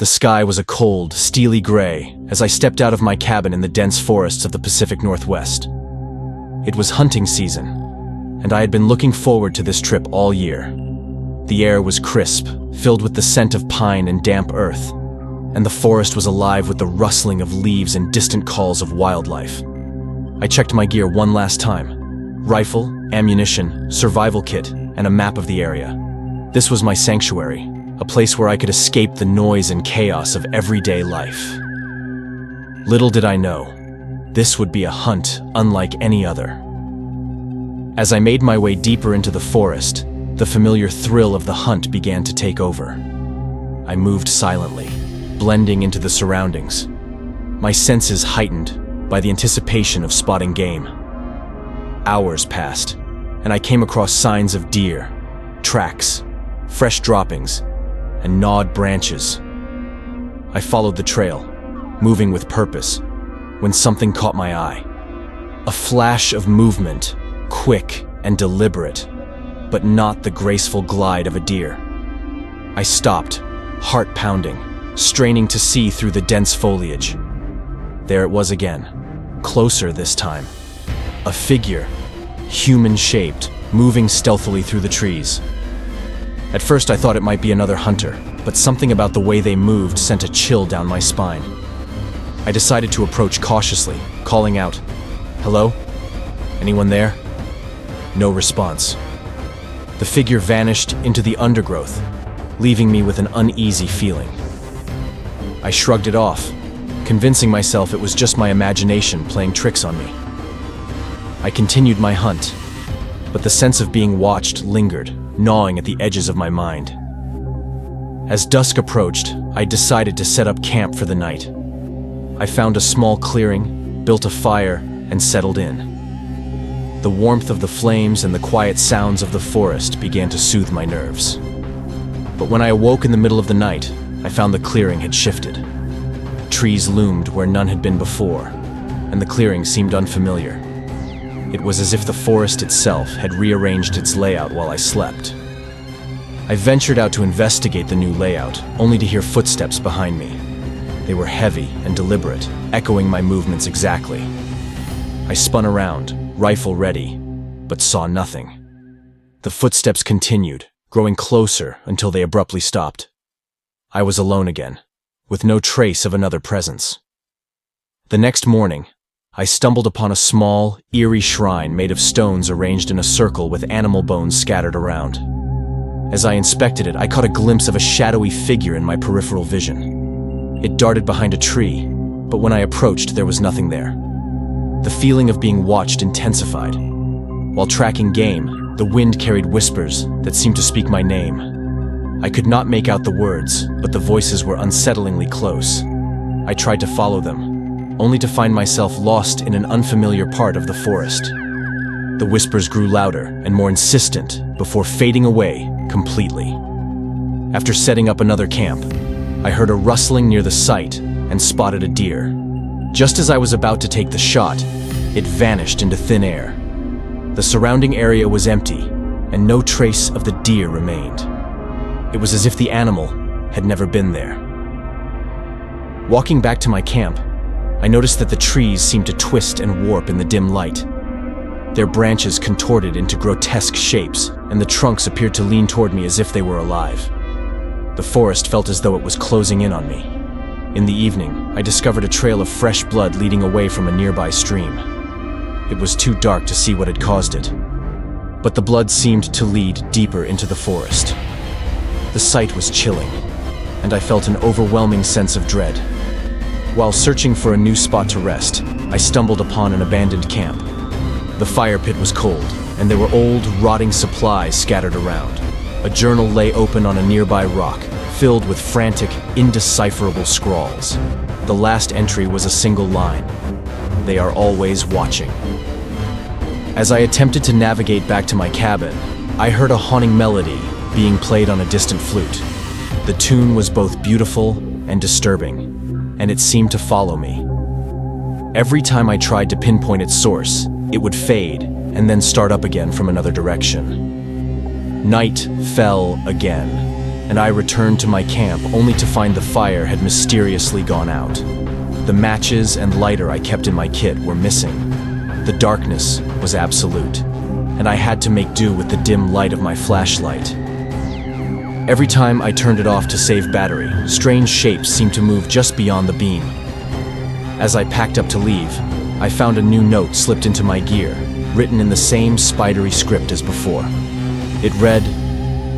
The sky was a cold, steely gray as I stepped out of my cabin in the dense forests of the Pacific Northwest. It was hunting season, and I had been looking forward to this trip all year. The air was crisp, filled with the scent of pine and damp earth, and the forest was alive with the rustling of leaves and distant calls of wildlife. I checked my gear one last time: rifle, ammunition, survival kit, and a map of the area. This was my sanctuary, a place where I could escape the noise and chaos of everyday life. Little did I know, this would be a hunt unlike any other. As I made my way deeper into the forest, the familiar thrill of the hunt began to take over. I moved silently, blending into the surroundings, my senses heightened by the anticipation of spotting game. Hours passed, and I came across signs of deer, tracks, fresh droppings, and gnawed branches. I followed the trail, moving with purpose, when something caught my eye. A flash of movement, quick and deliberate, but not the graceful glide of a deer. I stopped, heart pounding, straining to see through the dense foliage. There it was again, closer this time. A figure, human-shaped, moving stealthily through the trees. At first I thought it might be another hunter, but something about the way they moved sent a chill down my spine. I decided to approach cautiously, calling out, "Hello? Anyone there?" No response. The figure vanished into the undergrowth, leaving me with an uneasy feeling. I shrugged it off, convincing myself it was just my imagination playing tricks on me. I continued my hunt, but the sense of being watched lingered, gnawing at the edges of my mind. As dusk approached, I decided to set up camp for the night. I found a small clearing, built a fire, and settled in. The warmth of the flames and the quiet sounds of the forest began to soothe my nerves. But when I awoke in the middle of the night, I found the clearing had shifted. Trees loomed where none had been before, and the clearing seemed unfamiliar. It was as if the forest itself had rearranged its layout while I slept. I ventured out to investigate the new layout, only to hear footsteps behind me. They were heavy and deliberate, echoing my movements exactly. I spun around, rifle ready, but saw nothing. The footsteps continued, growing closer until they abruptly stopped. I was alone again, with no trace of another presence. The next morning, I stumbled upon a small, eerie shrine made of stones arranged in a circle with animal bones scattered around. As I inspected it, I caught a glimpse of a shadowy figure in my peripheral vision. It darted behind a tree, but when I approached, there was nothing there. The feeling of being watched intensified. While tracking game, the wind carried whispers that seemed to speak my name. I could not make out the words, but the voices were unsettlingly close. I tried to follow them, only to find myself lost in an unfamiliar part of the forest. The whispers grew louder and more insistent before fading away completely. After setting up another camp, I heard a rustling near the site and spotted a deer. Just as I was about to take the shot, it vanished into thin air. The surrounding area was empty, and no trace of the deer remained. It was as if the animal had never been there. Walking back to my camp, I noticed that the trees seemed to twist and warp in the dim light. Their branches contorted into grotesque shapes, and the trunks appeared to lean toward me as if they were alive. The forest felt as though it was closing in on me. In the evening, I discovered a trail of fresh blood leading away from a nearby stream. It was too dark to see what had caused it, but the blood seemed to lead deeper into the forest. The sight was chilling, and I felt an overwhelming sense of dread. While searching for a new spot to rest, I stumbled upon an abandoned camp. The fire pit was cold, and there were old, rotting supplies scattered around. A journal lay open on a nearby rock, filled with frantic, indecipherable scrawls. The last entry was a single line: "They are always watching." As I attempted to navigate back to my cabin, I heard a haunting melody being played on a distant flute. The tune was both beautiful and disturbing, and it seemed to follow me. Every time I tried to pinpoint its source, it would fade and then start up again from another direction. Night fell again, and I returned to my camp only to find the fire had mysteriously gone out. The matches and lighter I kept in my kit were missing. The darkness was absolute, and I had to make do with the dim light of my flashlight. Every time I turned it off to save battery, strange shapes seemed to move just beyond the beam. As I packed up to leave, I found a new note slipped into my gear, written in the same spidery script as before. It read,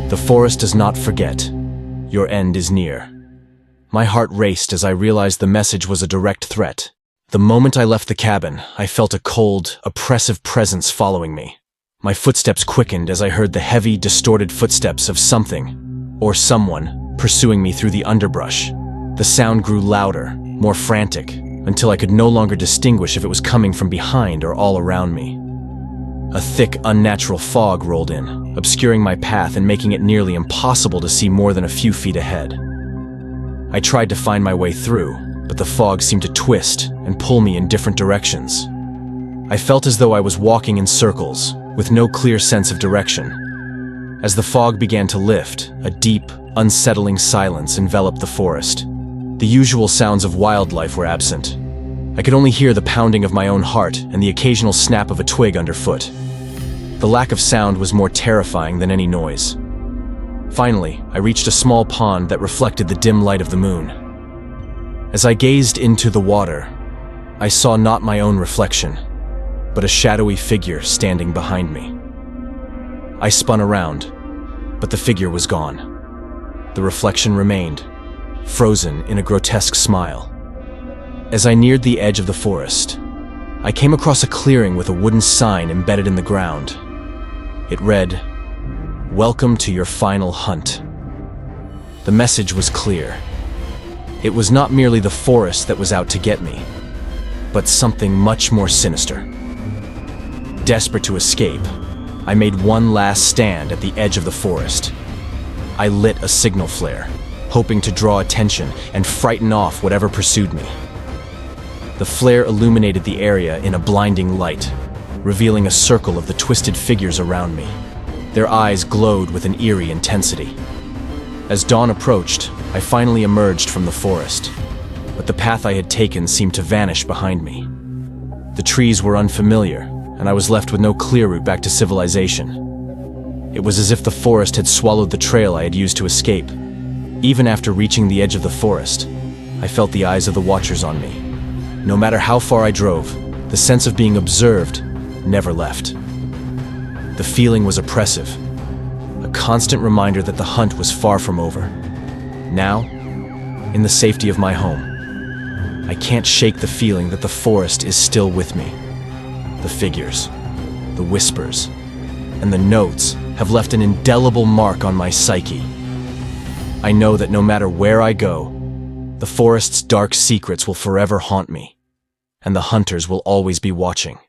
"The forest does not forget. Your end is near." My heart raced as I realized the message was a direct threat. The moment I left the cabin, I felt a cold, oppressive presence following me. My footsteps quickened as I heard the heavy, distorted footsteps of something, or someone, pursuing me through the underbrush. The sound grew louder, more frantic, until I could no longer distinguish if it was coming from behind or all around me. A thick, unnatural fog rolled in, obscuring my path and making it nearly impossible to see more than a few feet ahead. I tried to find my way through, but the fog seemed to twist and pull me in different directions. I felt as though I was walking in circles, with no clear sense of direction. As the fog began to lift, a deep, unsettling silence enveloped the forest. The usual sounds of wildlife were absent. I could only hear the pounding of my own heart and the occasional snap of a twig underfoot. The lack of sound was more terrifying than any noise. Finally, I reached a small pond that reflected the dim light of the moon. As I gazed into the water, I saw not my own reflection, but a shadowy figure standing behind me. I spun around, but the figure was gone. The reflection remained, frozen in a grotesque smile. As I neared the edge of the forest, I came across a clearing with a wooden sign embedded in the ground. It read, "Welcome to your final hunt." The message was clear. It was not merely the forest that was out to get me, but something much more sinister. Desperate to escape, I made one last stand at the edge of the forest. I lit a signal flare, hoping to draw attention and frighten off whatever pursued me. The flare illuminated the area in a blinding light, revealing a circle of the twisted figures around me. Their eyes glowed with an eerie intensity. As dawn approached, I finally emerged from the forest, but the path I had taken seemed to vanish behind me. The trees were unfamiliar, and I was left with no clear route back to civilization. It was as if the forest had swallowed the trail I had used to escape. Even after reaching the edge of the forest, I felt the eyes of the watchers on me. No matter how far I drove, the sense of being observed never left. The feeling was oppressive, a constant reminder that the hunt was far from over. Now, in the safety of my home, I can't shake the feeling that the forest is still with me. The figures, the whispers, and the notes have left an indelible mark on my psyche. I know that no matter where I go, the forest's dark secrets will forever haunt me, and the hunters will always be watching.